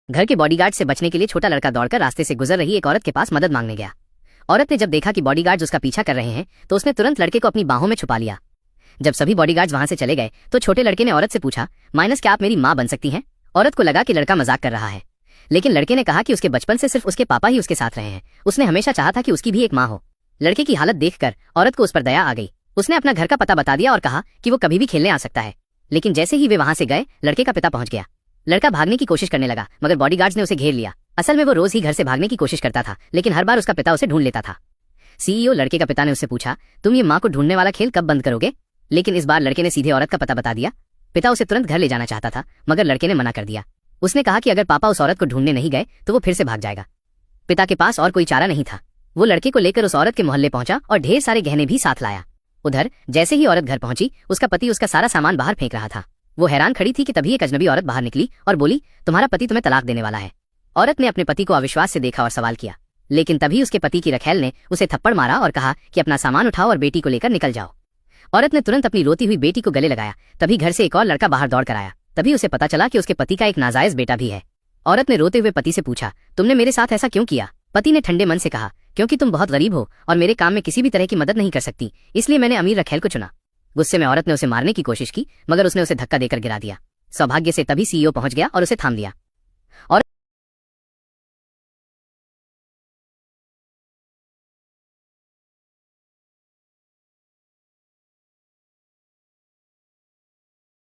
घर के बॉडीगार्ड से बचने के लिए छोटा लड़का दौड़कर रास्ते से गुजर रही एक औरत के पास मदद मांगने गया। औरत ने जब देखा कि बॉडीगार्ड्स उसका पीछा कर रहे हैं तो उसने तुरंत लड़के को अपनी बाहों में छुपा लिया। जब सभी बॉडीगार्ड्स वहां से चले गए तो छोटे लड़के ने औरत से पूछा, माइनस क्या आप मेरी माँ बन सकती हैं? औरत को लगा कि लड़का मजाक कर रहा है, लेकिन लड़के ने कहा कि उसके बचपन से सिर्फ उसके पापा ही उसके साथ रहे हैं। उसने हमेशा चाहा था कि उसकी भी एक माँ हो। लड़के की हालत देखकर औरत को उस पर दया आ गई। उसने अपना घर का पता बता दिया और कहा कि वो कभी भी खेलने आ सकता है। लेकिन जैसे ही वे वहां से गए, लड़के का पिता पहुंच गया। लड़का भागने की कोशिश करने लगा, मगर बॉडीगार्ड्स ने उसे घेर लिया। असल में वो रोज ही घर से भागने की कोशिश करता था, लेकिन हर बार उसका पिता उसे ढूंढ लेता था। सीईओ लड़के का पिता ने उससे पूछा, तुम ये माँ को ढूंढने वाला खेल कब बंद करोगे? लेकिन इस बार लड़के ने सीधे औरत का पता बता दिया। पिता उसे तुरंत घर ले जाना चाहता था, मगर लड़के ने मना कर दिया। उसने कहा कि अगर पापा उस औरत को ढूंढने नहीं गए तो वो फिर से भाग जाएगा। पिता के पास और कोई चारा नहीं था। वो लड़के को लेकर उस औरत के मोहल्ले पहुंचा और ढेर सारे गहने भी साथ लाया। उधर जैसे ही औरत घर पहुंची, उसका पति उसका सारा सामान बाहर फेंक रहा था। वो हैरान खड़ी थी कि तभी एक अजनबी औरत बाहर निकली और बोली, तुम्हारा पति तुम्हें तलाक देने वाला है। औरत ने अपने पति को अविश्वास से देखा और सवाल किया, लेकिन तभी उसके पति की रखैल ने उसे थप्पड़ मारा और कहा कि अपना सामान उठाओ और बेटी को लेकर निकल जाओ। औरत ने तुरंत अपनी रोती हुई बेटी को गले लगाया। तभी घर से एक और लड़का बाहर दौड़ कर आया। तभी उसे पता चला कि उसके पति का एक नाजायज बेटा भी है। औरत ने रोते हुए पति से पूछा, तुमने मेरे साथ ऐसा क्यों किया? पति ने ठंडे मन से कहा, क्योंकि तुम बहुत गरीब हो और मेरे काम में किसी भी तरह की मदद नहीं कर सकती, इसलिए मैंने अमीर रखैल को चुना। गुस्से में औरत ने उसे मारने की कोशिश की, मगर उसने उसे धक्का देकर गिरा दिया। सौभाग्य से तभी सीईओ पहुंच गया और उसे थाम लिया। और